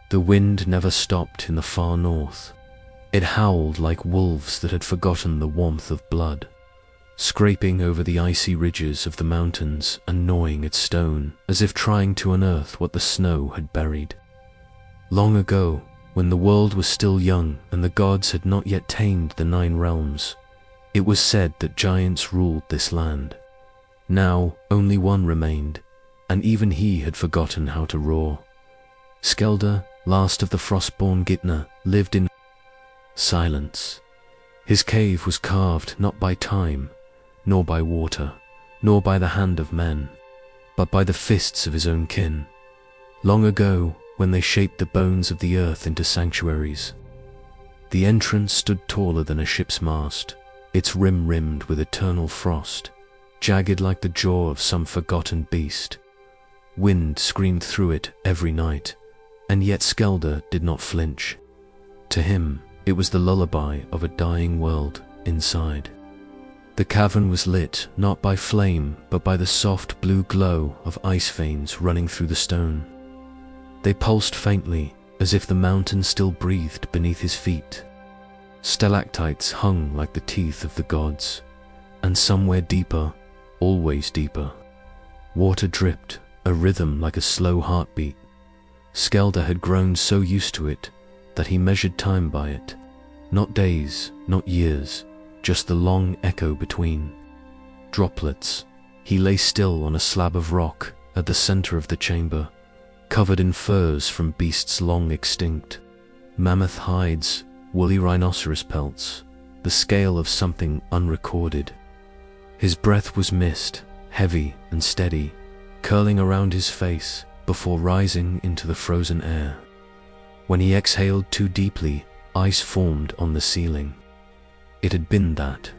The wind never stopped in the far north. It howled like wolves that had forgotten the warmth of blood, scraping over the icy ridges of the mountains and gnawing at stone as if trying to unearth what the snow had buried. Long ago, when the world was still young and the gods had not yet tamed the 9 realms, it was said that giants ruled this land. Now only one remained, and even he had forgotten how to roar. Skeldr, last of the frostborn Gitna, lived in silence. His cave was carved not by time, nor by water, nor by the hand of men, but by the fists of his own kin. Long ago, when they shaped the bones of the earth into sanctuaries. The entrance stood taller than a ship's mast, its rim rimmed with eternal frost, jagged like the jaw of some forgotten beast. Wind screamed through it every night, and yet Skeldr did not flinch. To him, it was the lullaby of a dying world inside. The cavern was lit not by flame, but by the soft blue glow of ice veins running through the stone. They pulsed faintly, as if the mountain still breathed beneath his feet. Stalactites hung like the teeth of the gods, and somewhere deeper, always deeper, water dripped, a rhythm like a slow heartbeat. Skeldr had grown so used to it that he measured time by it. Not days, not years, just the long echo between. Droplets. He lay still on a slab of rock at the center of the chamber, covered in furs from beasts long extinct. Mammoth hides, woolly rhinoceros pelts, the scale of something unrecorded. His breath was mist, heavy and steady, curling around his face before rising into the frozen air. When he exhaled too deeply, ice formed on the ceiling. It had been that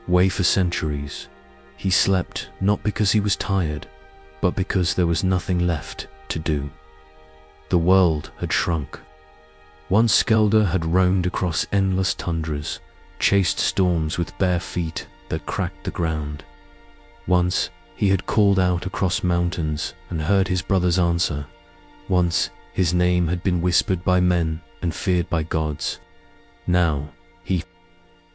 way for centuries. He slept not because he was tired, but because there was nothing left to do. The world had shrunk. Once Skeldr had roamed across endless tundras, chased storms with bare feet that cracked the ground. Once he had called out across mountains and heard his brother's answer. Once his name had been whispered by men and feared by gods. Now he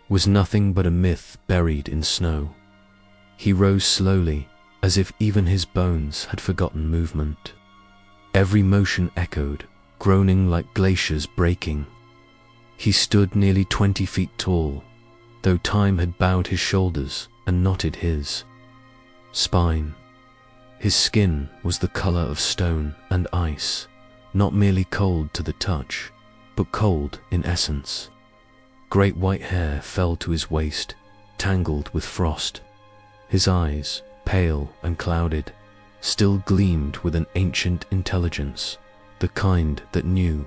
was nothing but a myth buried in snow. He rose slowly, as if even his bones had forgotten movement. Every motion echoed, groaning like glaciers breaking. He stood nearly 20 feet tall, though time had bowed his shoulders and knotted his spine. His skin was the color of stone and ice, not merely cold to the touch, but cold in essence. Great white hair fell to his waist, tangled with frost. His eyes, pale and clouded, still gleamed with an ancient intelligence, the kind that knew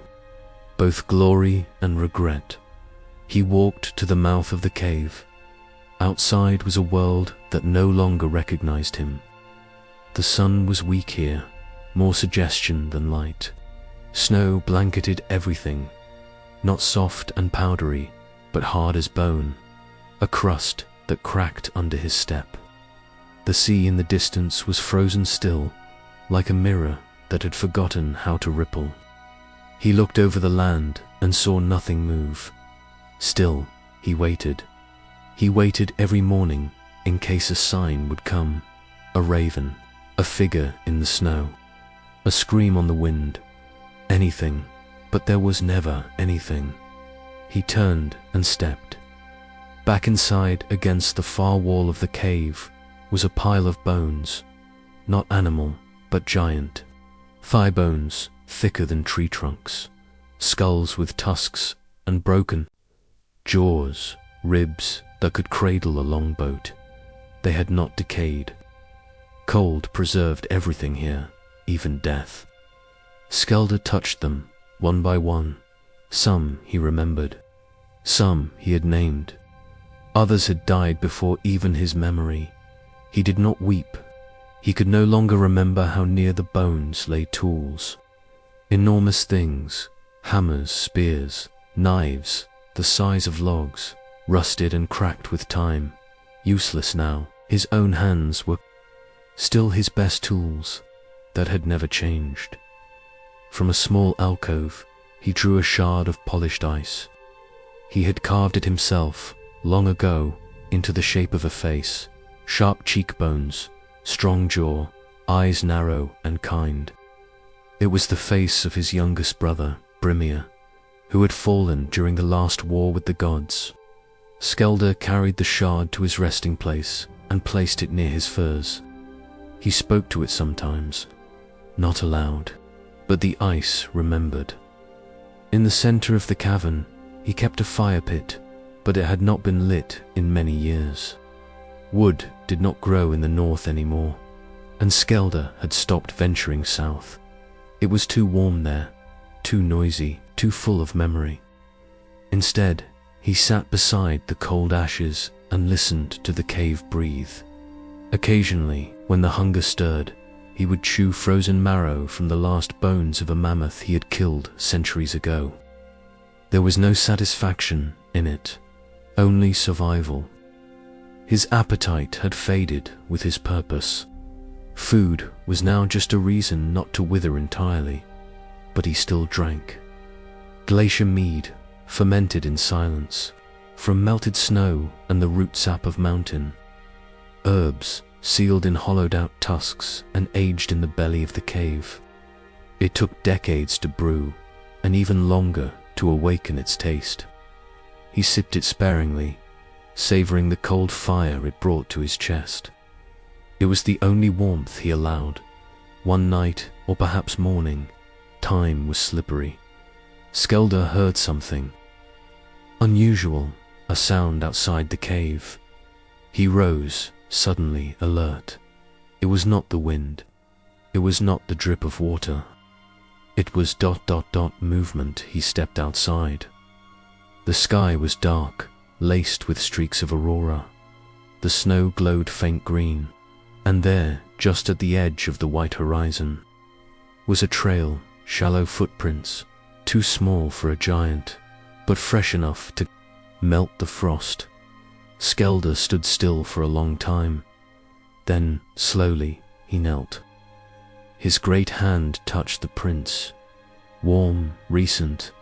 both glory and regret. He walked to the mouth of the cave. Outside was a world that no longer recognized him. The sun was weak here, more suggestion than light. Snow blanketed everything, not soft and powdery, but hard as bone, a crust that cracked under his step. The sea in the distance was frozen still, like a mirror that had forgotten how to ripple. He looked over the land and saw nothing move. Still, he waited. He waited every morning in case a sign would come. A raven, a figure in the snow, a scream on the wind. Anything, but there was never anything. He turned and stepped. Back inside, against the far wall of the cave, was a pile of bones, not animal, but giant. Thigh bones, thicker than tree trunks, skulls with tusks and broken jaws, ribs that could cradle a longboat. They had not decayed. Cold preserved everything here, even death. Skeldr touched them, one by one. Some he remembered. Some he had named. Others had died before even his memory. He did not weep. He could no longer remember how near the bones lay tools. Enormous things, hammers, spears, knives, the size of logs, rusted and cracked with time. Useless now, his own hands were still his best tools that had never changed. From a small alcove, he drew a shard of polished ice. He had carved it himself, long ago, into the shape of a face, sharp cheekbones, strong jaw, eyes narrow and kind. It was the face of his youngest brother, Brimir, who had fallen during the last war with the gods. Skeldr carried the shard to his resting place and placed it near his furs. He spoke to it sometimes, not aloud, but the ice remembered. In the center of the cavern, he kept a fire pit, but it had not been lit in many years. Wood did not grow in the north anymore, and Skeldr had stopped venturing south. It was too warm there, too noisy, too full of memory. Instead, he sat beside the cold ashes and listened to the cave breathe. Occasionally, when the hunger stirred, he would chew frozen marrow from the last bones of a mammoth he had killed centuries ago. There was no satisfaction in it, only survival. His appetite had faded with his purpose. Food was now just a reason not to wither entirely, but he still drank. Glacier-mead, fermented in silence, from melted snow and the root sap of mountain. Herbs, sealed in hollowed-out tusks and aged in the belly of the cave. It took decades to brew, and even longer to awaken its taste. He sipped it sparingly, savoring the cold fire it brought to his chest. It was the only warmth he allowed. One night, or perhaps morning, time was slippery. Skeldr heard something unusual, a sound outside the cave. He rose, suddenly alert. It was not the wind. It was not the drip of water. It was ... movement. He stepped outside. The sky was dark, laced with streaks of aurora. The snow glowed faint green, and there, just at the edge of the white horizon, was a trail, shallow footprints, too small for a giant, but fresh enough to melt the frost. Skeldr stood still for a long time. Then, slowly, he knelt. His great hand touched the prints. Warm, recent.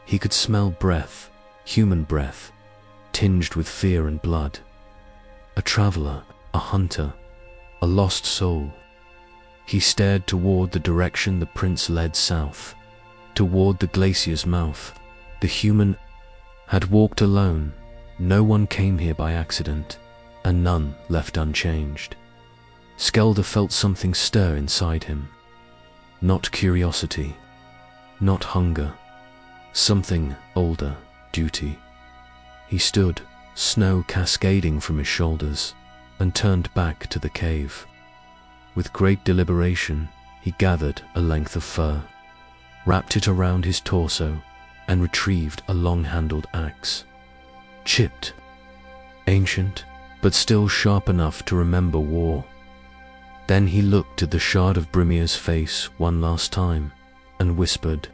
He could smell breath, human breath, tinged with fear and blood. A traveler, a hunter, a lost soul. He stared toward the direction the prints led south, toward the glacier's mouth. The human had walked alone. No one came here by accident, and none left unchanged. Skeldr felt something stir inside him. Not curiosity, not hunger. Something older, duty. He stood, snow cascading from his shoulders, and turned back to the cave. With great deliberation, he gathered a length of fur, wrapped it around his torso, and retrieved a long-handled axe. Chipped, ancient, but still sharp enough to remember war. Then he looked at the shard of Brimir's face one last time, and whispered,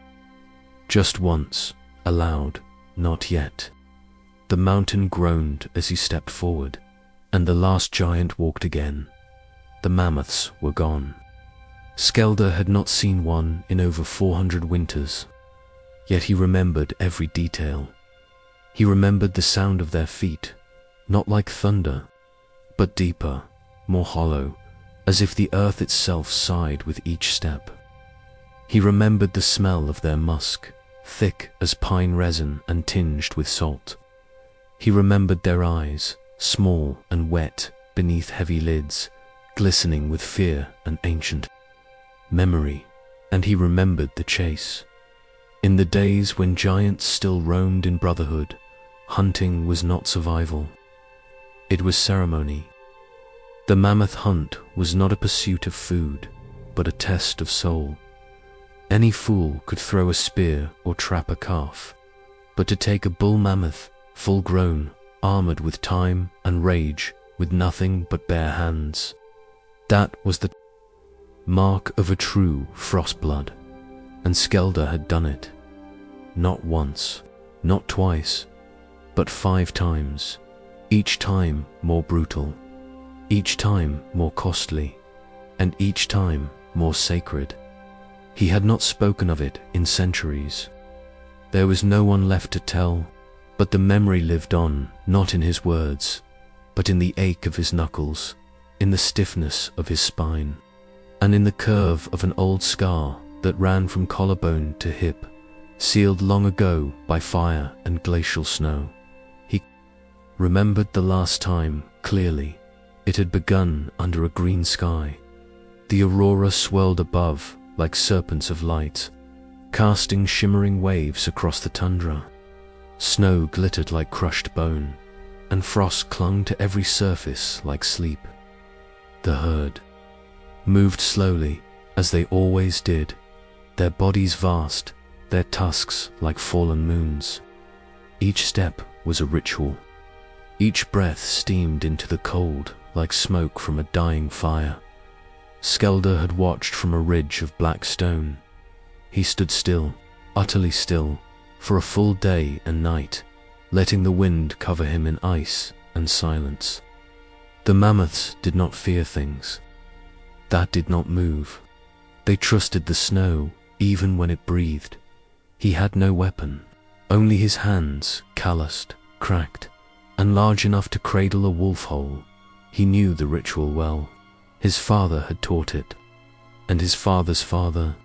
just once, aloud, not yet. The mountain groaned as he stepped forward, and the last giant walked again. The mammoths were gone. Skeldr had not seen one in over 400 winters, yet he remembered every detail. He remembered the sound of their feet, not like thunder, but deeper, more hollow, as if the earth itself sighed with each step. He remembered the smell of their musk, thick as pine resin and tinged with salt. He remembered their eyes, small and wet beneath heavy lids, glistening with fear and ancient memory, and he remembered the chase. In the days when giants still roamed in brotherhood, hunting was not survival. It was ceremony. The mammoth hunt was not a pursuit of food, but a test of soul. Any fool could throw a spear or trap a calf, but to take a bull mammoth, full-grown, armored with time and rage, with nothing but bare hands, that was the mark of a true frostblood, and Skeldr had done it. Not once, not twice, but 5 times, each time more brutal, each time more costly, and each time more sacred. He had not spoken of it in centuries. There was no one left to tell, but the memory lived on, not in his words, but in the ache of his knuckles, in the stiffness of his spine, and in the curve of an old scar that ran from collarbone to hip, sealed long ago by fire and glacial snow. He remembered the last time clearly. It had begun under a green sky. The aurora swirled above like serpents of light, casting shimmering waves across the tundra. Snow glittered like crushed bone, and frost clung to every surface like sleep. The herd moved slowly, as they always did, their bodies vast, their tusks like fallen moons. Each step was a ritual. Each breath steamed into the cold like smoke from a dying fire. Skeldr had watched from a ridge of black stone. He stood still, utterly still, for a full day and night, letting the wind cover him in ice and silence. The mammoths did not fear things. That did not move. They trusted the snow even when it breathed. He had no weapon, only his hands, calloused, cracked, and large enough to cradle a wolf hole. He knew the ritual well. His father had taught it, and his father's father,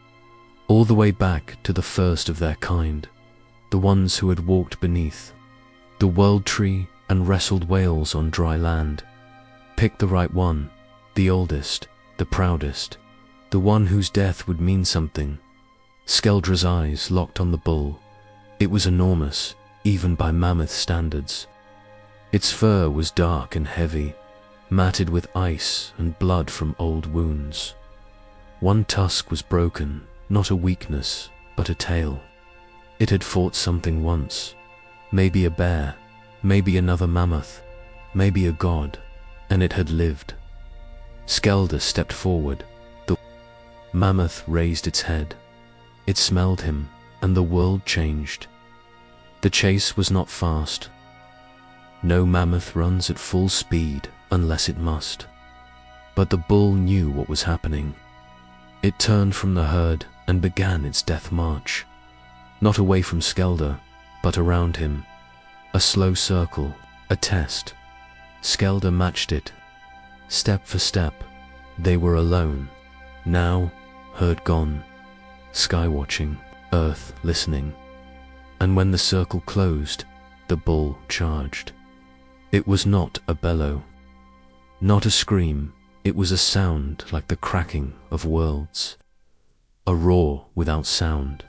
all the way back to the first of their kind, the ones who had walked beneath the world tree and wrestled whales on dry land. Pick the right one, the oldest, the proudest, the one whose death would mean something. Skeldr's eyes locked on the bull. It was enormous, even by mammoth standards. Its fur was dark and heavy, matted with ice and blood from old wounds. One tusk was broken, not a weakness, but a tale. It had fought something once, maybe a bear, maybe another mammoth, maybe a god, and it had lived. Skeldr stepped forward. The mammoth raised its head. It smelled him, and the world changed. The chase was not fast. No mammoth runs at full speed unless it must. But the bull knew what was happening. It turned from the herd and began its death march. Not away from Skeldr, but around him. A slow circle, a test. Skeldr matched it. Step for step, they were alone. Now, herd gone. Sky watching, earth listening. And when the circle closed, the bull charged. It was not a bellow, not a scream. It was a sound like the cracking of worlds. A roar without sound.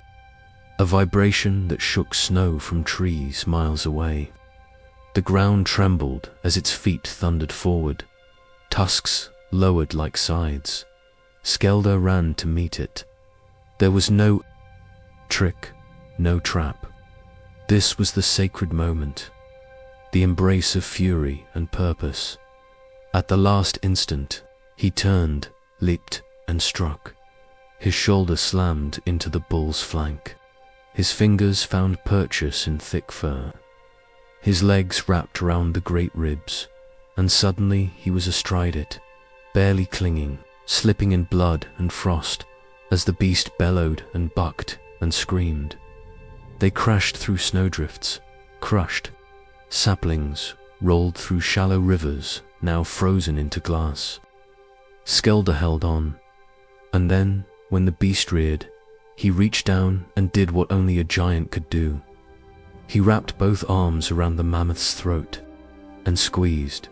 A vibration that shook snow from trees miles away. The ground trembled as its feet thundered forward, tusks lowered like sides. Skeldr ran to meet it. There was no trick, no trap. This was the sacred moment, the embrace of fury and purpose. At the last instant, he turned, leaped, and struck. His shoulder slammed into the bull's flank. His fingers found purchase in thick fur. His legs wrapped around the great ribs, and suddenly he was astride it, barely clinging, slipping in blood and frost as the beast bellowed and bucked and screamed. They crashed through snowdrifts, crushed. Saplings rolled through shallow rivers, now frozen into glass. Skeldr held on, and then, when the beast reared, he reached down and did what only a giant could do. He wrapped both arms around the mammoth's throat and squeezed.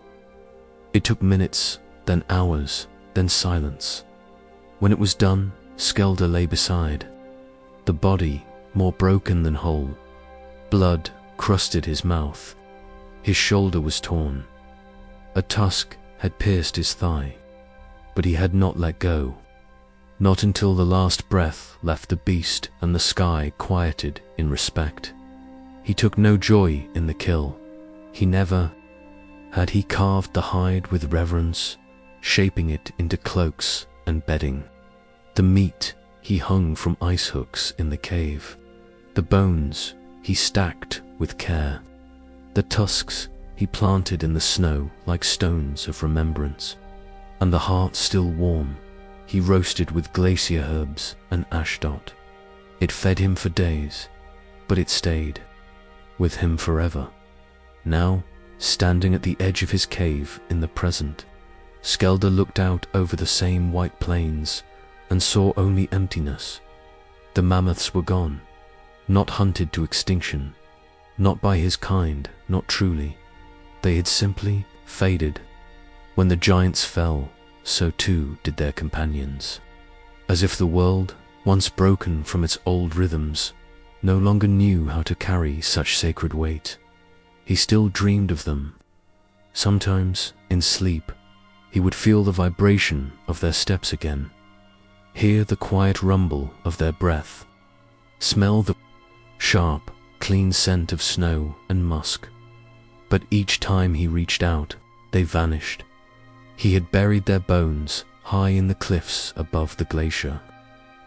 It took minutes, then hours, then silence. When it was done, Skeldr lay beside. The body, more broken than whole. Blood crusted his mouth. His shoulder was torn. A tusk had pierced his thigh, but he had not let go. Not until the last breath left the beast and the sky quieted in respect. He took no joy in the kill. He never had he carved the hide with reverence, shaping it into cloaks and bedding. The meat he hung from ice hooks in the cave. The bones he stacked with care. The tusks he planted in the snow like stones of remembrance. And the heart still warm, he roasted with glacier herbs and ashdot. It fed him for days, but it stayed with him forever. Now, standing at the edge of his cave in the present, Skeldr looked out over the same white plains and saw only emptiness. The mammoths were gone, not hunted to extinction, not by his kind, not truly. They had simply faded. When the giants fell, so too did their companions. As if the world, once broken from its old rhythms, no longer knew how to carry such sacred weight. He still dreamed of them. Sometimes, in sleep, he would feel the vibration of their steps again, hear the quiet rumble of their breath, smell the sharp, clean scent of snow and musk. But each time he reached out, they vanished. He had buried their bones high in the cliffs above the glacier,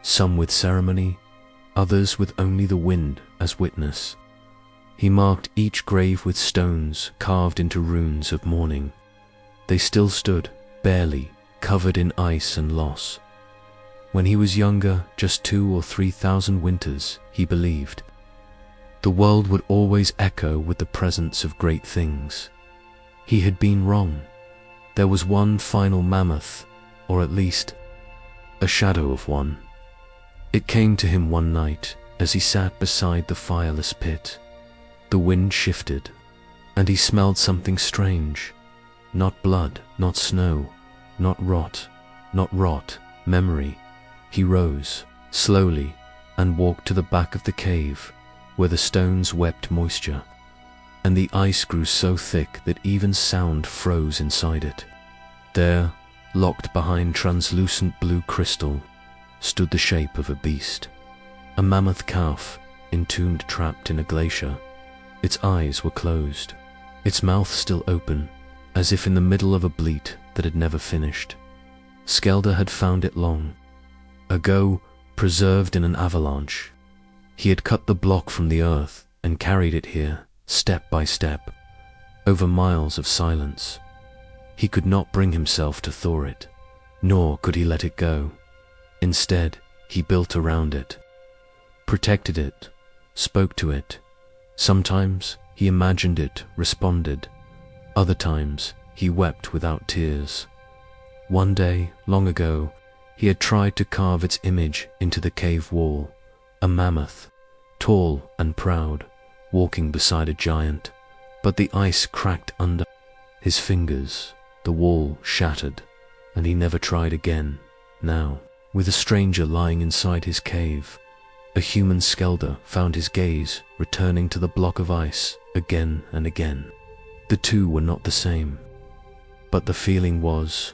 some with ceremony, others with only the wind as witness. He marked each grave with stones carved into runes of mourning. They still stood, barely, covered in ice and loss. When he was younger, just 2,000 or 3,000 winters, he believed the world would always echo with the presence of great things. He had been wrong. There was one final mammoth, or at least a shadow of one. It came to him one night as he sat beside the fireless pit. The wind shifted, and he smelled something strange. Not blood, not snow, not rot, memory. He rose, slowly, and walked to the back of the cave, where the stones wept moisture, and the ice grew so thick that even sound froze inside it. There, locked behind translucent blue crystal, stood the shape of a beast, a mammoth calf, entombed trapped in a glacier. Its eyes were closed, its mouth still open, as if in the middle of a bleat that had never finished. Skeldr had found it long ago, preserved in an avalanche. He had cut the block from the earth and carried it here, step by step, over miles of silence. He could not bring himself to thaw it, nor could he let it go. Instead, he built around it, protected it, spoke to it. Sometimes he imagined it responded. Other times he wept without tears. One day, long ago, he had tried to carve its image into the cave wall, a mammoth, tall and proud, walking beside a giant. But the ice cracked under his fingers, the wall shattered, and he never tried again. Now, with a stranger lying inside his cave, a human Skeldr found his gaze returning to the block of ice again and again. The two were not the same, but the feeling was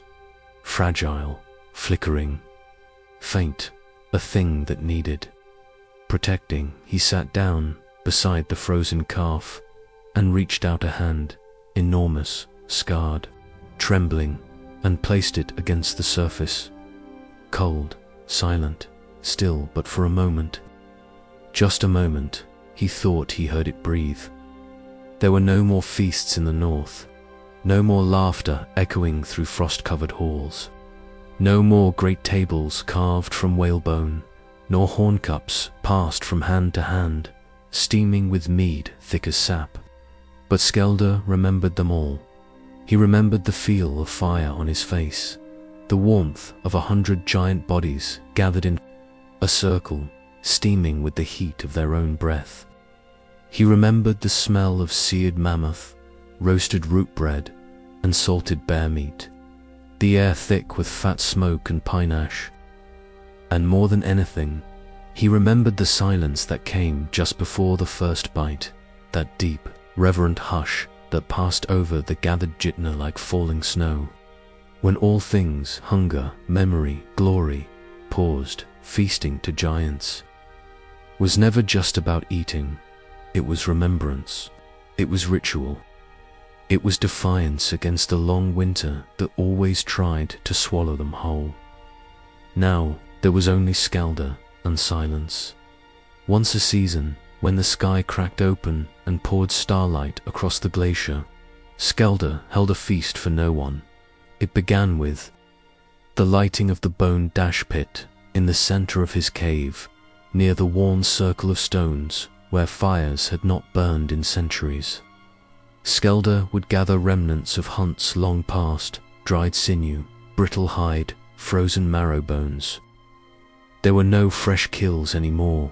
fragile, flickering, faint, a thing that needed protecting. He sat down beside the frozen calf and reached out a hand, enormous, scarred, trembling, and placed it against the surface. Cold, silent, still but for a moment. Just a moment, he thought he heard it breathe. There were no more feasts in the north, no more laughter echoing through frost-covered halls, no more great tables carved from whalebone, nor horn cups passed from hand to hand, steaming with mead thick as sap. But Skeldr remembered them all. He remembered the feel of fire on his face, the warmth of 100 giant bodies gathered in a circle, steaming with the heat of their own breath. He remembered the smell of seared mammoth, roasted root bread, and salted bear meat, the air thick with fat smoke and pine ash. And more than anything, he remembered the silence that came just before the first bite, that deep, reverent hush that passed over the gathered Jötunn like falling snow, when all things, hunger, memory, glory, paused, feasting to giants. Was never just about eating. It was remembrance. It was ritual. It was defiance against the long winter that always tried to swallow them whole. Now there was only Skeldr and silence. Once a season, when the sky cracked open and poured starlight across the glacier, Skeldr held a feast for no one. It began with The lighting of the bone dash pit in the center of his cave, near the worn circle of stones where fires had not burned in centuries. Skeldr would gather remnants of hunts long past, dried sinew, brittle hide, frozen marrow bones. There were no fresh kills anymore,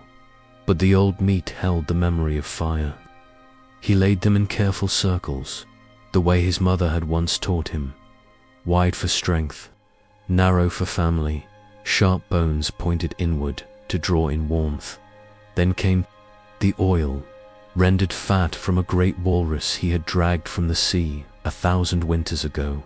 but the old meat held the memory of fire. He laid them in careful circles, the way his mother had once taught him, wide for strength, narrow for family, sharp bones pointed inward to draw in warmth. Then came the oil, rendered fat from a great walrus he had dragged from the sea 1,000 winters ago.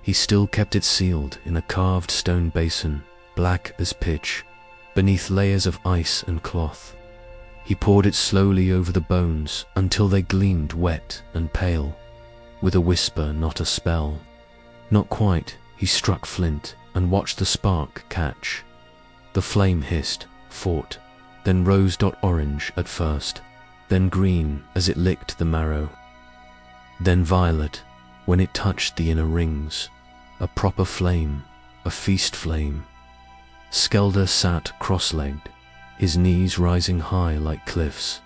He still kept it sealed in a carved stone basin, black as pitch, beneath layers of ice and cloth. He poured it slowly over the bones until they gleamed wet and pale, with a whisper, not a spell. Not quite, he struck flint and watched the spark catch. The flame hissed, fought, then rose-orange at first, then green as it licked the marrow, then violet when it touched the inner rings, a proper flame, a feast flame. Skeldr sat cross-legged, his knees rising high like cliffs.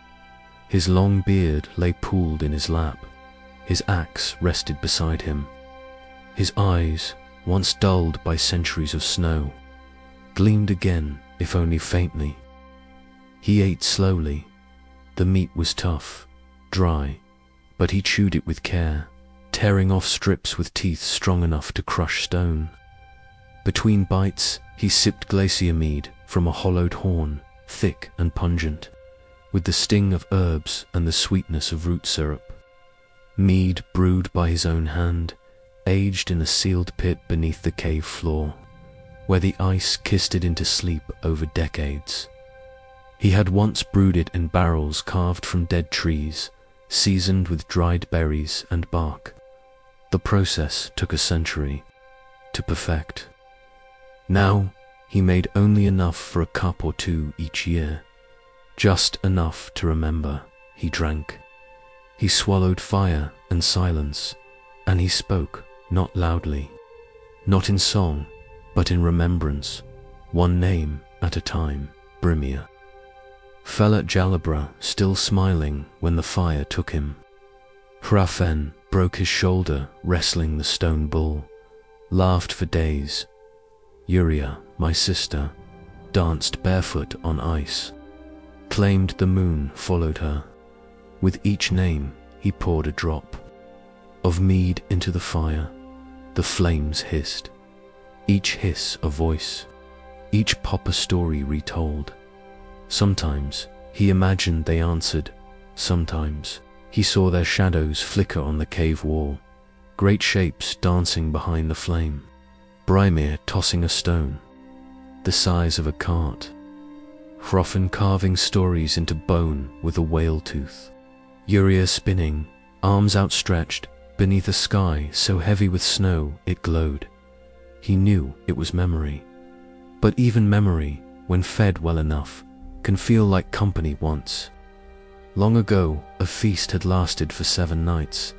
His long beard lay pooled in his lap, his axe rested beside him. His eyes, once dulled by centuries of snow, gleamed again, if only faintly. He ate slowly. The meat was tough, dry, but he chewed it with care, tearing off strips with teeth strong enough to crush stone. Between bites, he sipped glacier-mead from a hollowed horn, thick and pungent, with the sting of herbs and the sweetness of root syrup. Mead brewed by his own hand, aged in a sealed pit beneath the cave floor, where the ice kissed it into sleep over decades. He had once brewed it in barrels carved from dead trees, seasoned with dried berries and bark. The process took a century to perfect. Now, he made only enough for a cup or two each year, just enough to remember. He drank. He swallowed fire and silence, and he spoke, not loudly, not in song, but in remembrance, one name at a time, Brimir. Fell at Jalabra, still smiling when the fire took him. Hrafen broke his shoulder wrestling the stone bull, laughed for days. Uria, my sister, danced barefoot on ice, claimed the moon followed her. With each name he poured a drop of mead into the fire. The flames hissed, each hiss a voice, each pop a story retold. Sometimes he imagined they answered, sometimes he saw their shadows flicker on the cave wall, great shapes dancing behind the flame. Brimir tossing a stone, the size of a cart. Hrafen carving stories into bone with a whale tooth. Uria spinning, arms outstretched, beneath a sky so heavy with snow it glowed. He knew it was memory. But even memory, when fed well enough, can feel like company once. Long ago, a feast had lasted for 7 nights.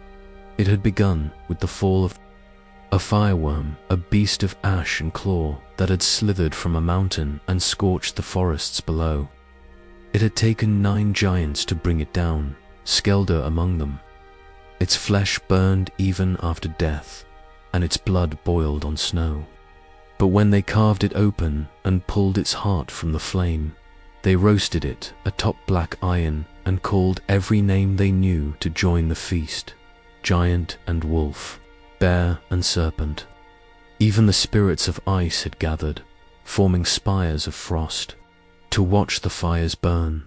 It had begun with the fall of a fire-wyrm, a beast of ash and claw that had slithered from a mountain and scorched the forests below. It had taken 9 giants to bring it down, Skeldr among them. Its flesh burned even after death, and its blood boiled on snow. But when they carved it open and pulled its heart from the flame, they roasted it atop black iron and called every name they knew to join the feast, giant and wolf, bear and serpent. Even the spirits of ice had gathered, forming spires of frost, to watch the fires burn.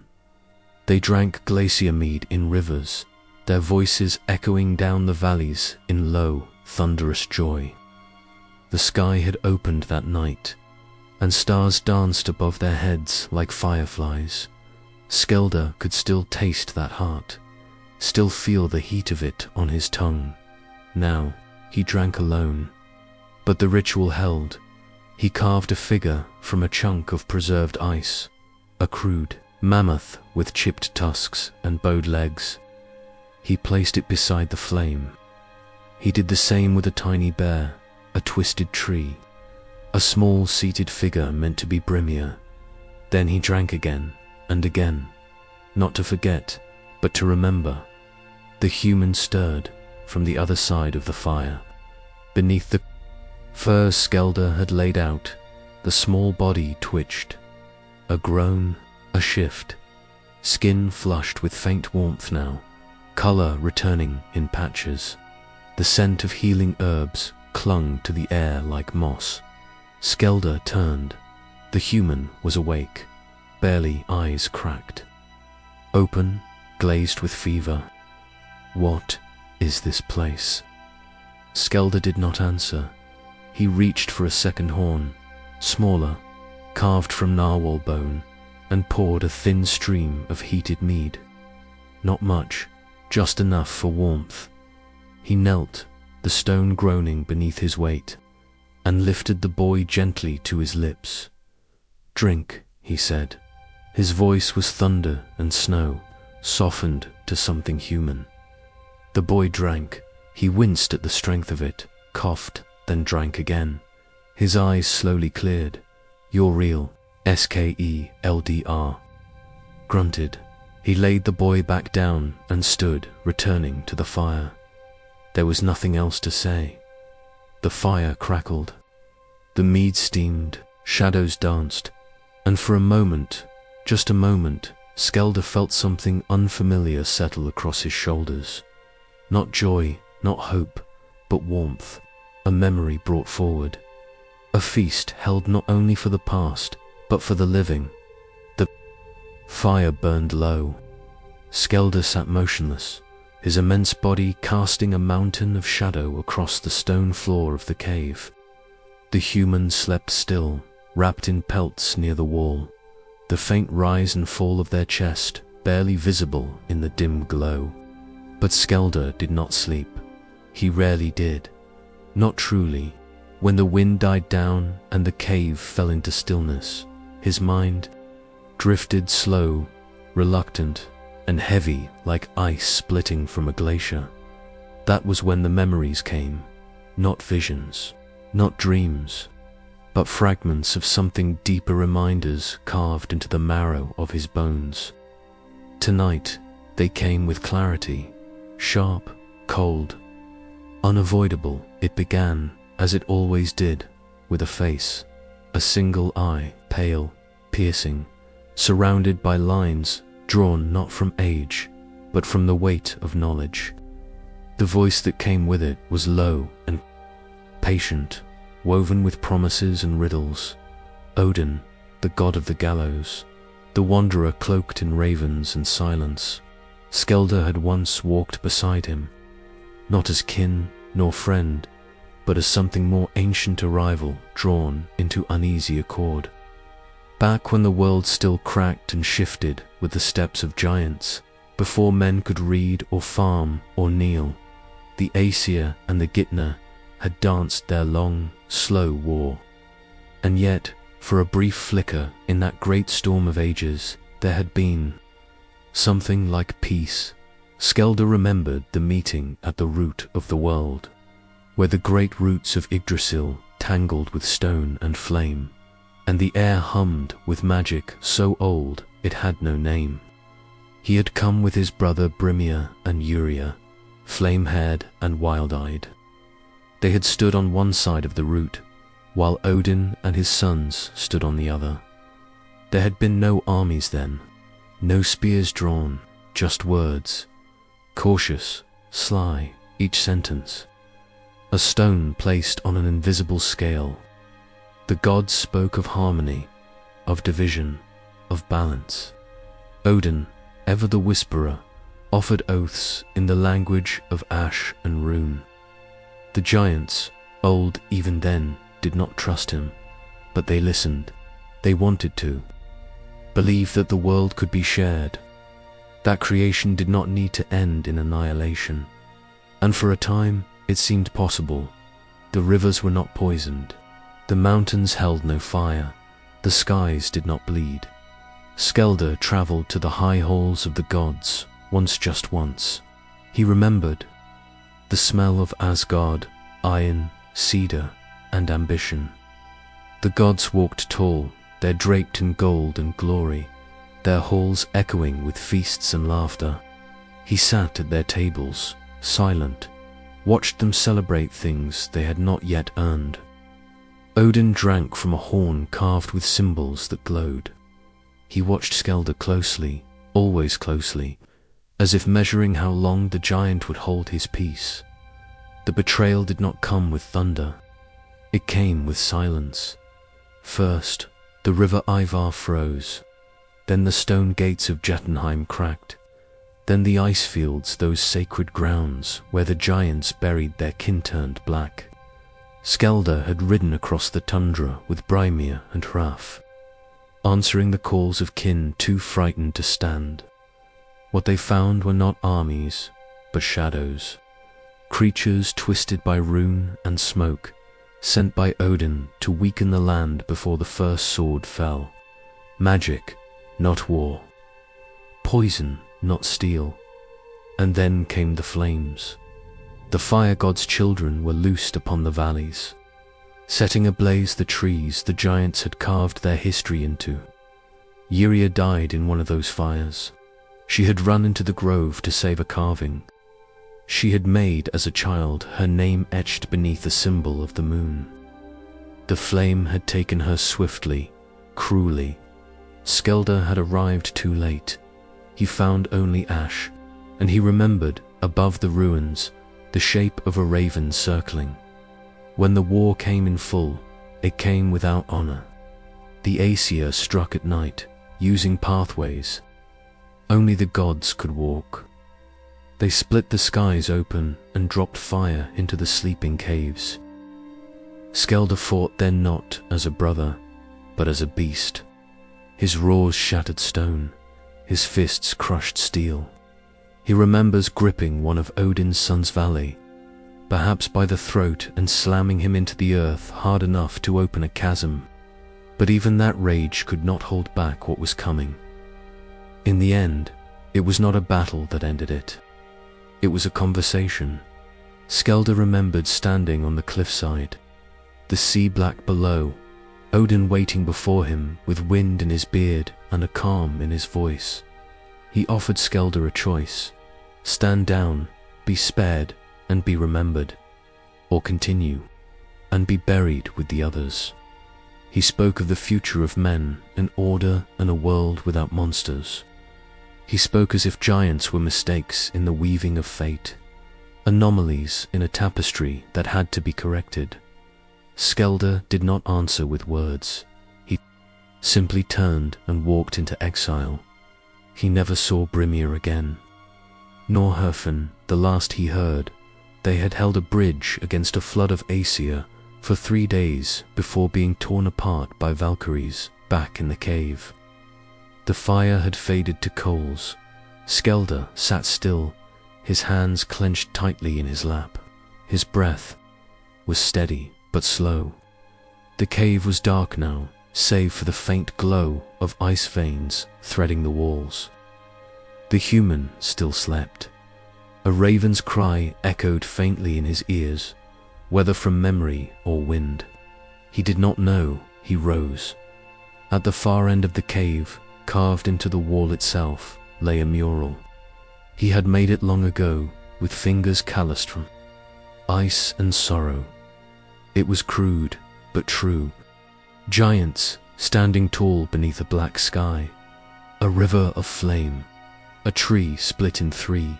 They drank glacier-mead in rivers, their voices echoing down the valleys in low, thunderous joy. The sky had opened that night, and stars danced above their heads like fireflies. Skeldr could still taste that heart, still feel the heat of it on his tongue. Now, he drank alone, but the ritual held. He carved a figure from a chunk of preserved ice, a crude mammoth with chipped tusks and bowed legs. He placed it beside the flame. He did the same with a tiny bear, a twisted tree, a small seated figure meant to be Brimir. Then he drank again and again, not to forget, but to remember. The human stirred from the other side of the fire. Beneath the furs Skeldr had laid out, the small body twitched. A groan, a shift, skin flushed with faint warmth now, color returning in patches. The scent of healing herbs clung to the air like moss. Skeldr turned. The human was awake, barely eyes cracked. Open, glazed with fever. What is this place? Skeldr did not answer. He reached for a second horn, smaller, carved from narwhal bone, and poured a thin stream of heated mead. Not much, just enough for warmth. He knelt, the stone groaning beneath his weight, and lifted the boy gently to his lips. "Drink," he said. His voice was thunder and snow, softened to something human. The boy drank. He winced at the strength of it, coughed, then drank again. His eyes slowly cleared. "You're real, Skeldr." Grunted. He laid the boy back down and stood, returning to the fire. There was nothing else to say. The fire crackled. The mead steamed, shadows danced, and for a moment, just a moment, Skeldr felt something unfamiliar settle across his shoulders. Not joy, not hope, but warmth, a memory brought forward. A feast held not only for the past, but for the living. The fire burned low. Skeldr sat motionless, his immense body casting a mountain of shadow across the stone floor of the cave. The humans slept still, wrapped in pelts near the wall, the faint rise and fall of their chest barely visible in the dim glow. But Skeldr did not sleep. He rarely did. Not truly. When the wind died down and the cave fell into stillness, his mind drifted slow, reluctant, and heavy like ice splitting from a glacier. That was when the memories came, not visions, not dreams, but fragments of something deeper, reminders carved into the marrow of his bones. Tonight, they came with clarity, sharp, cold, unavoidable. It began, as it always did, with a face, a single eye, pale, piercing, surrounded by lines drawn not from age, but from the weight of knowledge. The voice that came with it was low and patient, woven with promises and riddles. Odin, the god of the gallows, the wanderer cloaked in ravens and silence. Skeldr had once walked beside him, not as kin nor friend, but as something more ancient, a rival drawn into uneasy accord. Back when the world still cracked and shifted with the steps of giants, before men could read or farm or kneel, the Aesir and the Gitna had danced their long, slow war. And yet, for a brief flicker in that great storm of ages, there had been something like peace. Skeldr remembered the meeting at the root of the world, where the great roots of Yggdrasil tangled with stone and flame, and the air hummed with magic so old it had no name. He had come with his brother Brimir and Uria, flame-haired and wild-eyed. They had stood on one side of the route, while Odin and his sons stood on the other. There had been no armies then, no spears drawn, just words, cautious, sly, each sentence. A stone placed on an invisible scale. The gods spoke of harmony, of division, of balance. Odin, ever the whisperer, offered oaths in the language of ash and rune. The giants, old even then, did not trust him, but they listened. They wanted to. Believed that the world could be shared, that creation did not need to end in annihilation. And for a time, it seemed possible. The rivers were not poisoned. The mountains held no fire. The skies did not bleed. Skeldr traveled to the high halls of the gods, just once. He remembered the smell of Asgard, iron, cedar, and ambition. The gods walked tall, their draped in gold and glory, their halls echoing with feasts and laughter. He sat at their tables, silent, watched them celebrate things they had not yet earned. Odin drank from a horn carved with symbols that glowed. He watched Skeldr closely, always closely, as if measuring how long the giant would hold his peace. The betrayal did not come with thunder. It came with silence. First, the river Ivar froze. Then the stone gates of Jotunheim cracked. Then the ice fields, those sacred grounds where the giants buried their kin, turned black. Skeldr had ridden across the tundra with Brimir and Hraf, answering the calls of kin too frightened to stand. What they found were not armies, but shadows. Creatures twisted by rune and smoke, sent by Odin to weaken the land before the first sword fell. Magic, not war. Poison, not steel. And then came the flames. The fire god's children were loosed upon the valleys, setting ablaze the trees the giants had carved their history into. Yrja died in one of those fires. She had run into the grove to save a carving. She had made, as a child, her name etched beneath the symbol of the moon. The flame had taken her swiftly, cruelly. Skeldr had arrived too late. He found only ash, and he remembered, above the ruins, the shape of a raven circling. When the war came in full, it came without honor. The Aesir struck at night, using pathways. Only the gods could walk. They split the skies open and dropped fire into the sleeping caves. Skeldr fought then not as a brother, but as a beast. His roars shattered stone, his fists crushed steel. He remembers gripping one of Odin's sons' valet, perhaps by the throat, and slamming him into the earth hard enough to open a chasm. But even that rage could not hold back what was coming. In the end, it was not a battle that ended it. It was a conversation. Skeldr remembered standing on the cliffside, the sea black below, Odin waiting before him with wind in his beard and a calm in his voice. He offered Skeldr a choice: stand down, be spared, and be remembered, or continue, and be buried with the others. He spoke of the future of men, an order and a world without monsters. He spoke as if giants were mistakes in the weaving of fate, anomalies in a tapestry that had to be corrected. Skeldr did not answer with words. He simply turned and walked into exile. He never saw Brimir again, nor Herfin, the last he heard. They had held a bridge against a flood of Aesir for 3 days before being torn apart by Valkyries back in the cave. The fire had faded to coals. Skeldr sat still, his hands clenched tightly in his lap. His breath was steady but slow. The cave was dark now, save for the faint glow of ice veins threading the walls. The human still slept. A raven's cry echoed faintly in his ears, whether from memory or wind. He did not know. He rose. At the far end of the cave, carved into the wall itself, lay a mural. He had made it long ago, with fingers calloused from ice and sorrow. It was crude, but true. Giants standing tall beneath a black sky, a river of flame, a tree split in 3,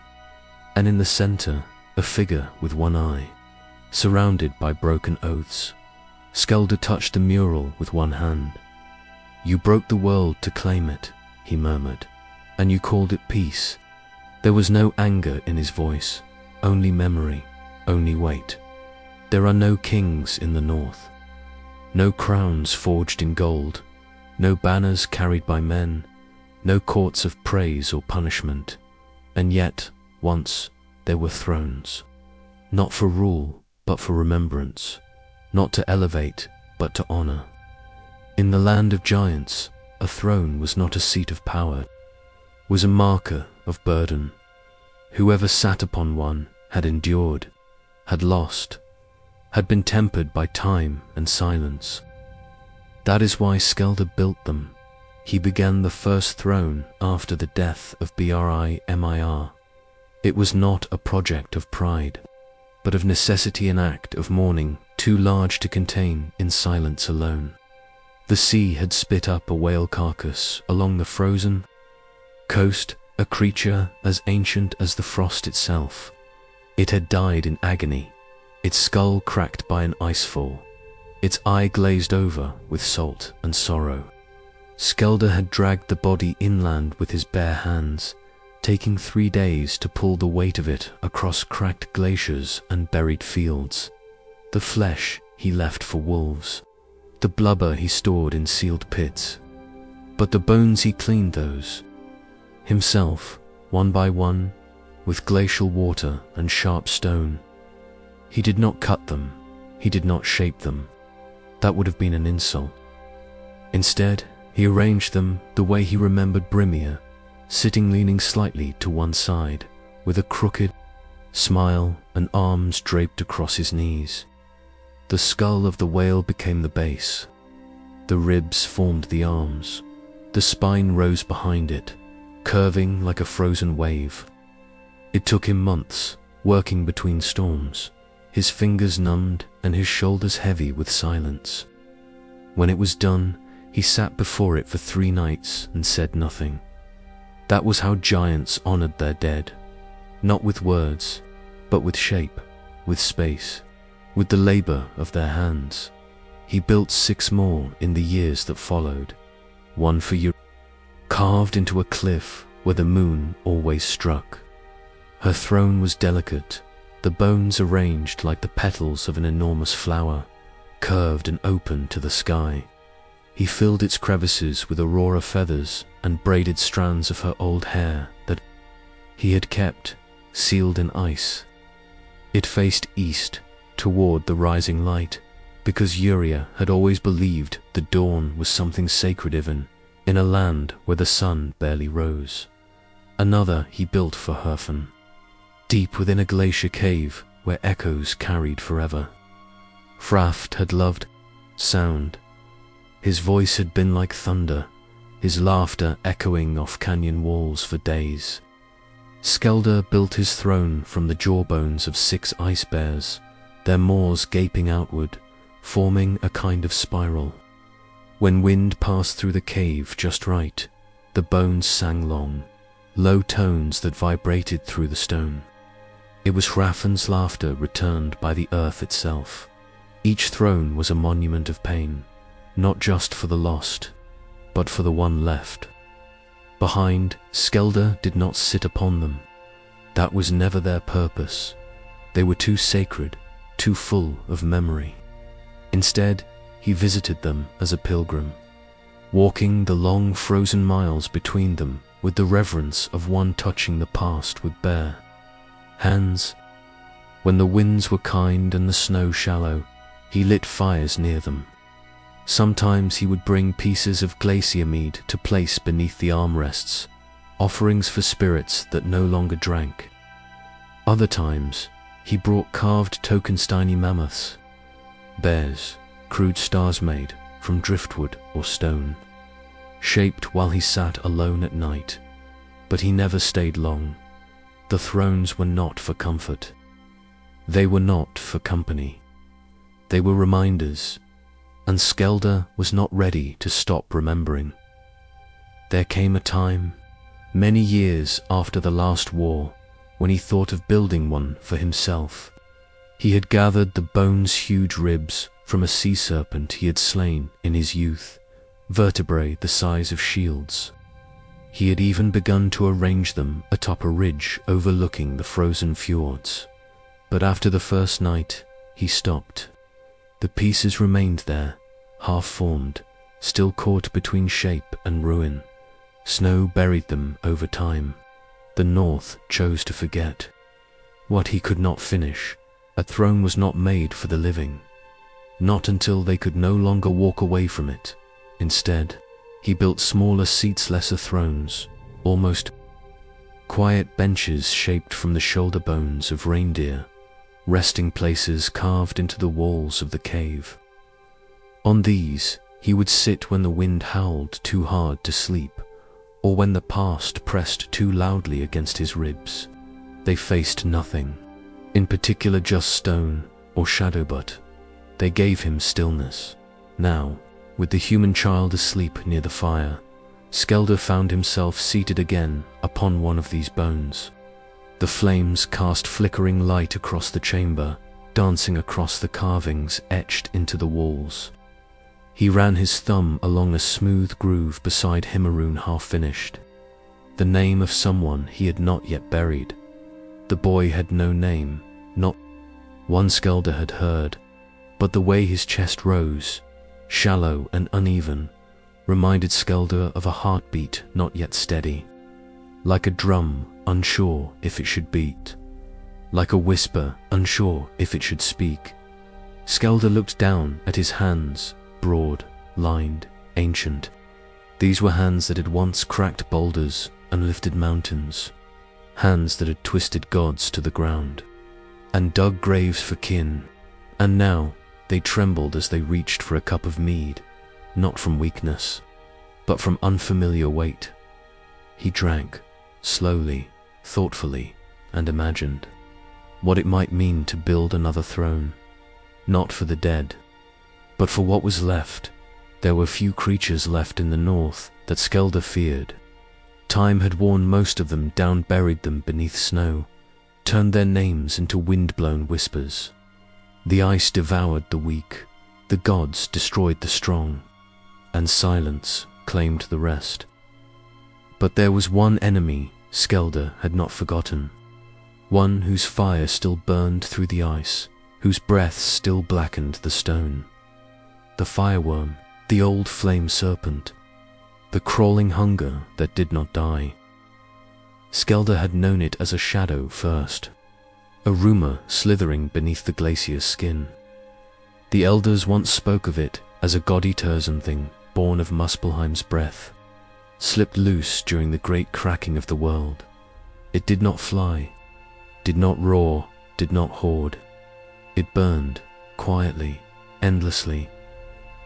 and in the center, a figure with one eye, surrounded by broken oaths. Skeldr touched the mural with one hand. "You broke the world to claim it," he murmured, "and you called it peace." There was no anger in his voice, only memory, only weight. There are no kings in the north, no crowns forged in gold, no banners carried by men, no courts of praise or punishment. And yet, once, there were thrones, not for rule, but for remembrance, not to elevate, but to honor. In the land of giants, a throne was not a seat of power, was a marker of burden. Whoever sat upon one had endured, had lost, had been tempered by time and silence. That is why Skeldr built them. He began the first throne after the death of Brimir. It was not a project of pride, but of necessity, an act of mourning too large to contain in silence alone. The sea had spit up a whale carcass along the frozen coast, a creature as ancient as the frost itself. It had died in agony, its skull cracked by an icefall, its eye glazed over with salt and sorrow. Skeldr had dragged the body inland with his bare hands, taking 3 days to pull the weight of it across cracked glaciers and buried fields. The flesh he left for wolves, the blubber he stored in sealed pits. But the bones he cleaned those, himself, one by one, with glacial water and sharp stone. He did not cut them, he did not shape them. That would have been an insult. Instead, he arranged them the way he remembered Brimir, sitting leaning slightly to one side, with a crooked smile and arms draped across his knees. The skull of the whale became the base. The ribs formed the arms. The spine rose behind it, curving like a frozen wave. It took him months, working between storms, his fingers numbed and his shoulders heavy with silence. When it was done, he sat before it for 3 nights and said nothing. That was how giants honored their dead, not with words, but with shape, with space, with the labor of their hands. He built 6 more in the years that followed, one for Jötunn, carved into a cliff where the moon always struck. Her throne was delicate, the bones arranged like the petals of an enormous flower, curved and open to the sky. He filled its crevices with aurora feathers and braided strands of her old hair that he had kept, sealed in ice. It faced east, toward the rising light, because Jötunn had always believed the dawn was something sacred even, in a land where the sun barely rose. Another he built for Jötunn, deep within a glacier cave where echoes carried forever. Hraft had loved sound. His voice had been like thunder, his laughter echoing off canyon walls for days. Skeldr built his throne from the jawbones of 6 ice bears, their maws gaping outward, forming a kind of spiral. When wind passed through the cave just right, the bones sang long, low tones that vibrated through the stone. It was Hrafn's laughter returned by the earth itself. Each throne was a monument of pain, not just for the lost, but for the one left. Behind, Skeldr did not sit upon them. That was never their purpose. They were too sacred, too full of memory. Instead, he visited them as a pilgrim, walking the long frozen miles between them with the reverence of one touching the past with bare hands. When the winds were kind and the snow shallow, he lit fires near them. Sometimes he would bring pieces of glacier-mead to place beneath the armrests, offerings for spirits that no longer drank. Other times, he brought carved Tokensteiny mammoths, bears, crude stars made from driftwood or stone, shaped while he sat alone at night. But he never stayed long. The thrones were not for comfort. They were not for company. They were reminders, and Skeldr was not ready to stop remembering. There came a time, many years after the last war, when he thought of building one for himself. He had gathered the bone's huge ribs from a sea serpent he had slain in his youth, vertebrae the size of shields. He had even begun to arrange them atop a ridge overlooking the frozen fjords. But after the first night, he stopped. The pieces remained there, half-formed, still caught between shape and ruin. Snow buried them over time. The North chose to forget. What he could not finish, a throne was not made for the living. Not until they could no longer walk away from it. Instead, he built smaller seats, lesser thrones, almost quiet benches shaped from the shoulder bones of reindeer, resting places carved into the walls of the cave. On these, He would sit when the wind howled too hard to sleep, or when the past pressed too loudly against his ribs. They faced nothing, in particular just stone or shadow, but they gave him stillness. Now, with the human child asleep near the fire, Skeldr found himself seated again upon one of these bones. The flames cast flickering light across the chamber, dancing across the carvings etched into the walls. He ran his thumb along a smooth groove beside Himmerun, half finished. The name of someone he had not yet buried. The boy had no name, not one Skeldr had heard, but the way his chest rose, shallow and uneven, reminded Skeldr of a heartbeat not yet steady. Like a drum, unsure if it should beat. Like a whisper, unsure if it should speak. Skeldr looked down at his hands, broad, lined, ancient. These were hands that had once cracked boulders and lifted mountains. Hands that had twisted gods to the ground and dug graves for kin. And now they trembled as they reached for a cup of mead, not from weakness, but from unfamiliar weight. He drank, slowly, thoughtfully, and imagined what it might mean to build another throne, not for the dead, but for what was left. There were few creatures left in the north that Skeldr feared. Time had worn most of them down, buried them beneath snow, turned their names into wind-blown whispers. The ice devoured the weak, the gods destroyed the strong, and silence claimed the rest. But there was one enemy Skeldr had not forgotten, one whose fire still burned through the ice, whose breath still blackened the stone. The fire-wyrm, the old flame serpent, the crawling hunger that did not die. Skeldr had known it as a shadow first, a rumor slithering beneath the glacier's skin. The elders once spoke of it as a gaudy thing born of Muspelheim's breath, slipped loose during the great cracking of the world. It did not fly, did not roar, did not hoard. It burned, quietly, endlessly.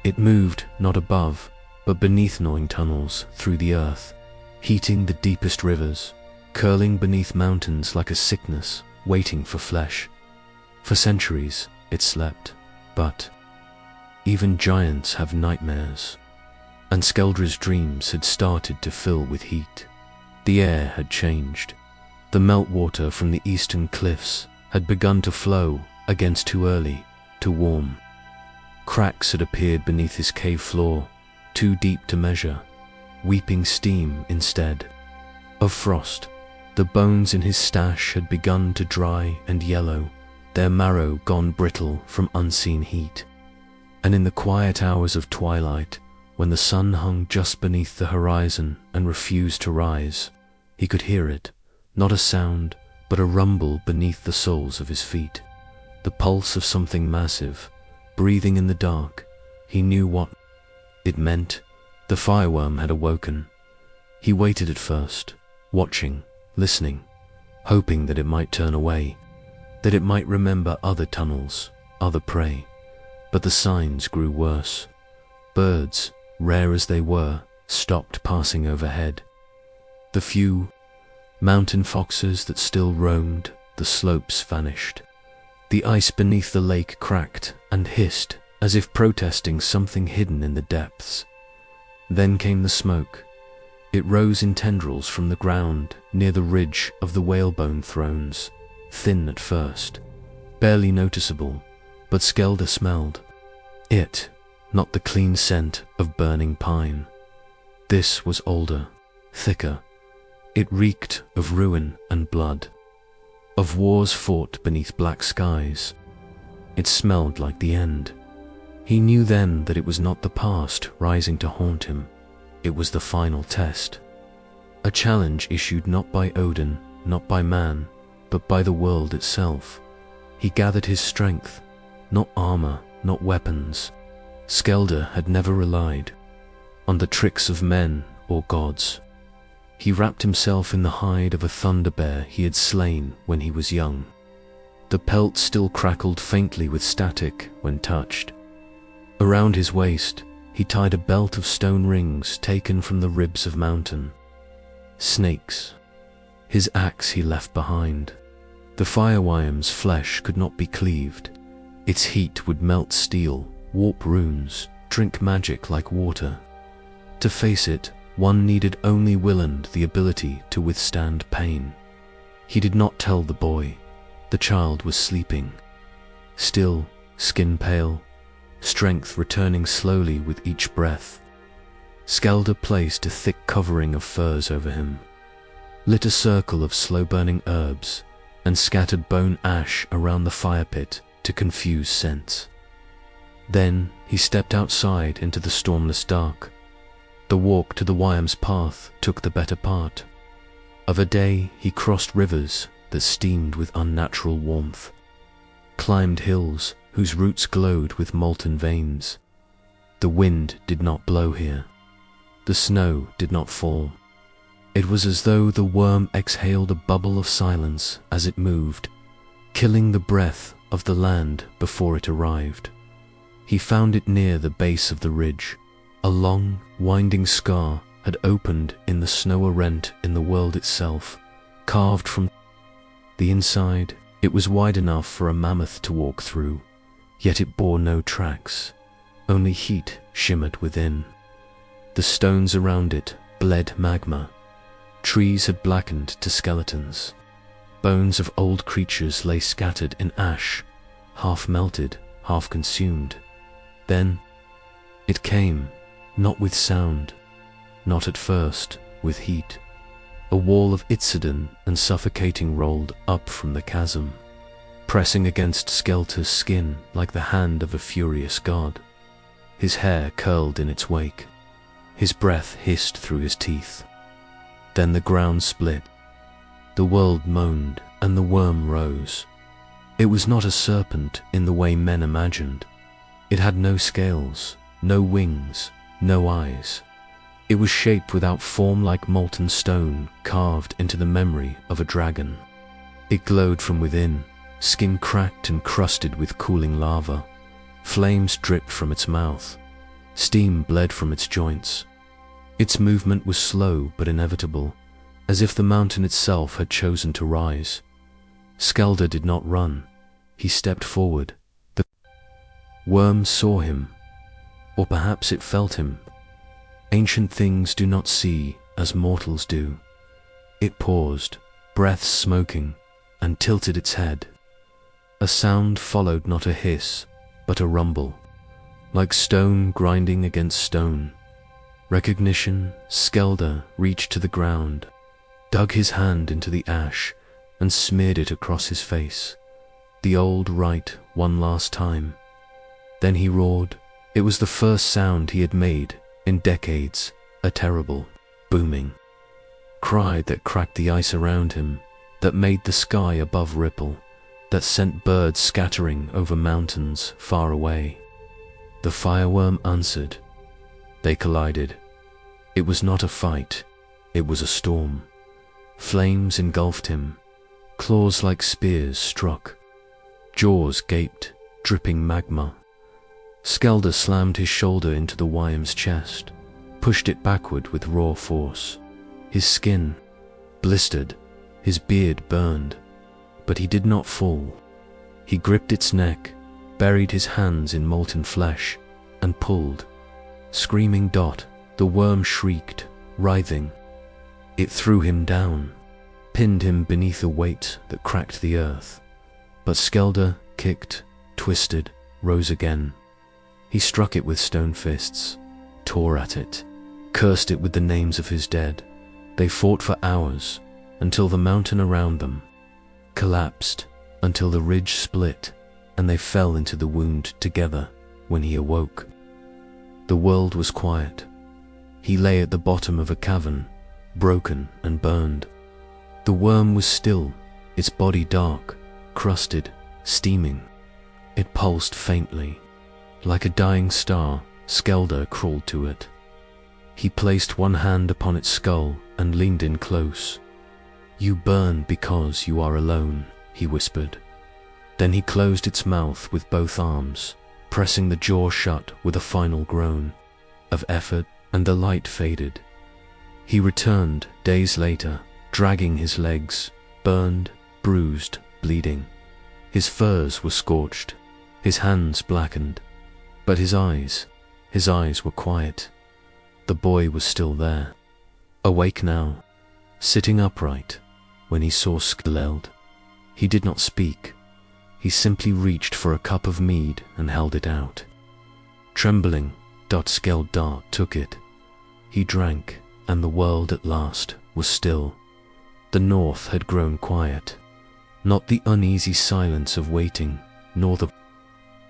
It moved not above, but beneath, gnawing tunnels through the earth, heating the deepest rivers, curling beneath mountains like a sickness waiting for flesh. For centuries it slept, but even giants have nightmares, and Skeldr's dreams had started to fill with heat. The air had changed. The meltwater from the eastern cliffs had begun to flow against too early, too warm. Cracks had appeared beneath his cave floor, too deep to measure, weeping steam instead of frost. The bones in his stash had begun to dry and yellow, their marrow gone brittle from unseen heat. And in the quiet hours of twilight, when the sun hung just beneath the horizon and refused to rise, he could hear it, not a sound, but a rumble beneath the soles of his feet. The pulse of something massive, breathing in the dark. He knew what it meant. The fire-wyrm had awoken. He waited at first, watching, listening, hoping that it might turn away, that it might remember other tunnels, other prey. But the signs grew worse. Birds, rare as they were, stopped passing overhead. The few mountain foxes that still roamed the slopes vanished. The ice beneath the lake cracked and hissed as if protesting something hidden in the depths. Then came the smoke. It rose in tendrils from the ground near the ridge of the whalebone thrones, thin at first, barely noticeable, but Skeldr smelled it, not the clean scent of burning pine. This was older, thicker. It reeked of ruin and blood, of wars fought beneath black skies. It smelled like the end. He knew then that it was not the past rising to haunt him. It was the final test. A challenge issued not by Odin, not by man, but by the world itself. He gathered his strength, not armor, not weapons. Skeldr had never relied on the tricks of men or gods. He wrapped himself in the hide of a thunder bear he had slain when he was young. The pelt still crackled faintly with static when touched. Around his waist, he tied a belt of stone rings taken from the ribs of mountain. Snakes. His axe he left behind. The fire-wyrm's flesh could not be cleaved. Its heat would melt steel, warp runes, drink magic like water. To face it, one needed only will and the ability to withstand pain. He did not tell the boy. The child was sleeping. Still, skin pale, strength returning slowly with each breath. Skeldr placed a thick covering of furs over him, lit a circle of slow-burning herbs, and scattered bone ash around the fire pit to confuse scents. Then he stepped outside into the stormless dark. The walk to the Wyrm's path took the better part. Of a day he crossed rivers that steamed with unnatural warmth, climbed hills whose roots glowed with molten veins. The wind did not blow here. The snow did not fall. It was as though the worm exhaled a bubble of silence as it moved, killing the breath of the land before it arrived. He found it near the base of the ridge. A long, winding scar had opened in the snow, a rent in the world itself, carved from the inside. It was wide enough for a mammoth to walk through, yet it bore no tracks. Only heat shimmered within. The stones around it bled magma. Trees had blackened to skeletons. Bones of old creatures lay scattered in ash, half melted, half consumed. Then it came, not with sound, not at first with heat. A wall of Jötunn and suffocating rolled up from the chasm, pressing against Skeldr's skin like the hand of a furious god. His hair curled in its wake. His breath hissed through his teeth. Then the ground split. The world moaned, and the worm rose. It was not a serpent in the way men imagined. It had no scales, no wings, no eyes. It was shaped without form like molten stone carved into the memory of a dragon. It glowed from within, skin cracked and crusted with cooling lava. Flames dripped from its mouth. Steam bled from its joints. Its movement was slow but inevitable, as if the mountain itself had chosen to rise. Skeldr did not run. He stepped forward. The worm saw him, or perhaps it felt him. Ancient things do not see as mortals do. It paused, breaths smoking, and tilted its head. A sound followed, not a hiss, but a rumble, like stone grinding against stone. Recognition. Skeldr reached to the ground, dug his hand into the ash, and smeared it across his face. The old rite one last time. Then he roared. It was the first sound he had made in decades, a terrible, booming cry that cracked the ice around him, that made the sky above ripple, that sent birds scattering over mountains far away. The fire-wyrm answered. They collided. It was not a fight, it was a storm. Flames engulfed him. Claws like spears struck. Jaws gaped, dripping magma. Skeldr slammed his shoulder into the Wyrm's chest, pushed it backward with raw force. His skin blistered, his beard burned, but he did not fall. He gripped its neck, buried his hands in molten flesh, and pulled. Screaming the worm shrieked, writhing. It threw him down, pinned him beneath a weight that cracked the earth. But Skeldr kicked, twisted, rose again. He struck it with stone fists, tore at it, cursed it with the names of his dead. They fought for hours, until the mountain around them collapsed, until the ridge split, and they fell into the wound together when he awoke. The world was quiet. He lay at the bottom of a cavern, broken and burned. The worm was still, its body dark, crusted, steaming. It pulsed faintly. Like a dying star, Skeldr crawled to it. He placed one hand upon its skull and leaned in close. "You burn because you are alone," he whispered. Then he closed its mouth with both arms, pressing the jaw shut with a final groan. of effort, and the light faded. He returned days later, dragging his legs, burned, bruised, bleeding. His furs were scorched, his hands blackened, but his eyes were quiet. The boy was still there, awake now, sitting upright. When he saw Skeldr, he did not speak. He simply reached for a cup of mead and held it out. Trembling, Skeldr took it. He drank, and the world at last was still. The north had grown quiet, not the uneasy silence of waiting, nor the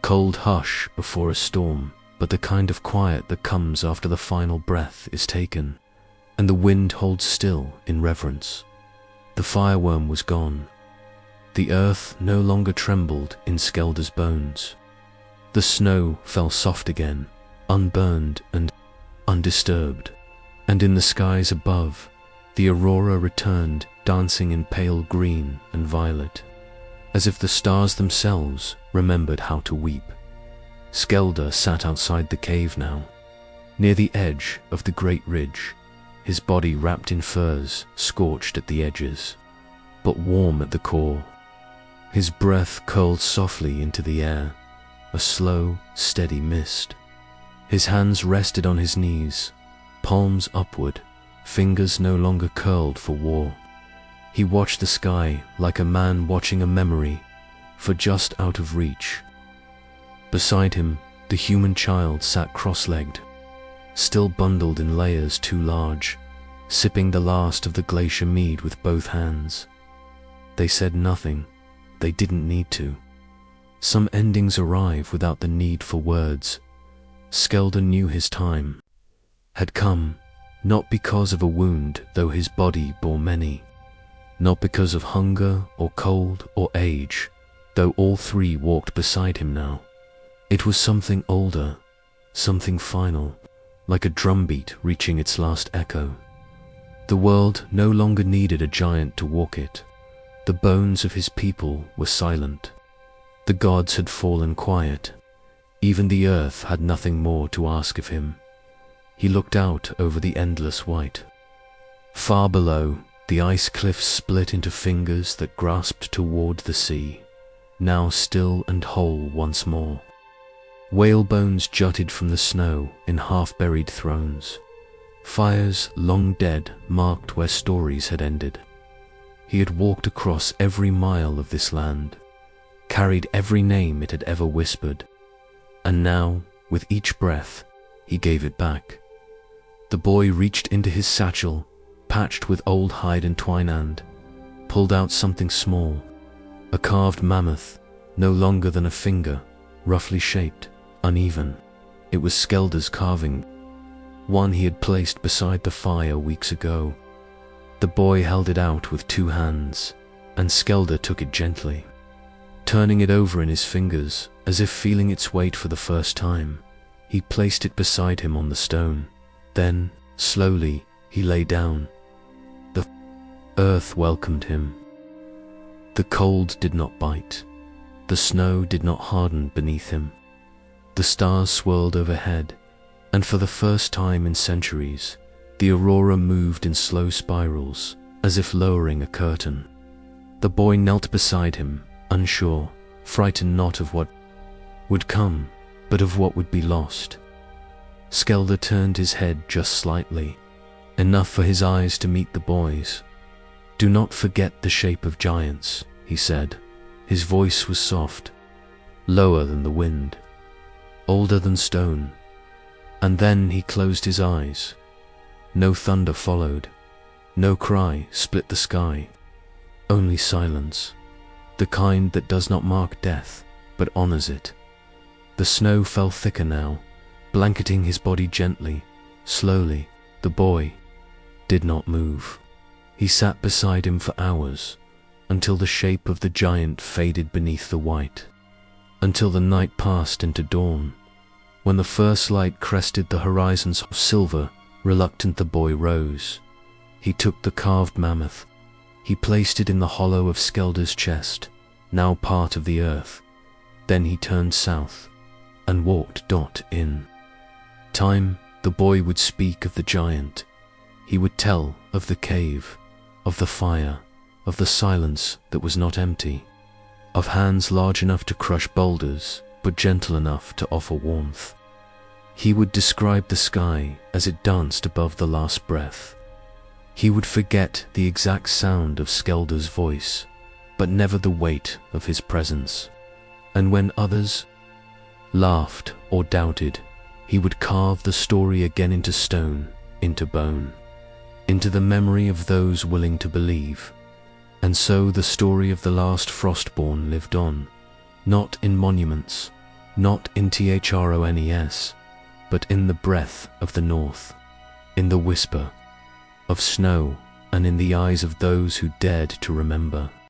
cold hush before a storm, but the kind of quiet that comes after the final breath is taken, and the wind holds still in reverence. The fire-wyrm was gone. The earth no longer trembled in Skeldr's bones. The snow fell soft again, unburned and undisturbed, and in the skies above, the aurora returned, dancing in pale green and violet, as if the stars themselves remembered how to weep. Skeldr sat outside the cave now, near the edge of the great ridge, his body wrapped in furs, scorched at the edges, but warm at the core. His breath curled softly into the air, a slow, steady mist. His hands rested on his knees, palms upward, fingers no longer curled for war. He watched the sky like a man watching a memory, for just out of reach. Beside him, the human child sat cross-legged, still bundled in layers too large, sipping the last of the glacier-mead with both hands. They said nothing. They didn't need to. Some endings arrive without the need for words. Skeldr knew his time had come, not because of a wound, though his body bore many, not because of hunger or cold or age, though all three walked beside him now. It was something older, something final, like a drumbeat reaching its last echo. The world no longer needed a giant to walk it. The bones of his people were silent. The gods had fallen quiet. Even the earth had nothing more to ask of him. He looked out over the endless white. Far below, the ice cliffs split into fingers that grasped toward the sea, now still and whole once more. Whalebones jutted from the snow in half-buried thrones. Fires long dead marked where stories had ended. He had walked across every mile of this land, carried every name it had ever whispered, and now, with each breath, he gave it back. The boy reached into his satchel, patched with old hide and twine, and pulled out something small, a carved mammoth, no longer than a finger, roughly shaped, uneven. It was Skeldr's carving, one he had placed beside the fire weeks ago. The boy held it out with two hands, and Skeldr took it gently, turning it over in his fingers as if feeling its weight for the first time. He placed it beside him on the stone. Then, slowly, he lay down. The earth welcomed him. The cold did not bite. The snow did not harden beneath him. The stars swirled overhead, and for the first time in centuries, the aurora moved in slow spirals, as if lowering a curtain. The boy knelt beside him, unsure, frightened not of what would come, but of what would be lost. Skeldr turned his head just slightly, enough for his eyes to meet the boy's. "Do not forget the shape of giants," he said. His voice was soft, lower than the wind, older than stone. And then he closed his eyes. No thunder followed. No cry split the sky. Only silence, the kind that does not mark death, but honors it. The snow fell thicker now, blanketing his body gently, slowly. The boy did not move. He sat beside him for hours, until the shape of the giant faded beneath the white, until the night passed into dawn. When the first light crested the horizons of silver, reluctant the boy rose. He took the carved mammoth. He placed it in the hollow of Skeldr's chest, now part of the earth. Then he turned south and walked in. Time, The boy would speak of the giant. He would tell of the cave, of the fire, of the silence that was not empty, of hands large enough to crush boulders, but gentle enough to offer warmth. He would describe the sky as it danced above the last breath. He would forget the exact sound of Skeldr's voice, but never the weight of his presence. And when others laughed or doubted, he would carve the story again into stone, into bone, into the memory of those willing to believe. And so the story of the last Frostborn lived on, not in monuments, not in Thrones, but in the breath of the north, in the whisper of snow, and in the eyes of those who dared to remember.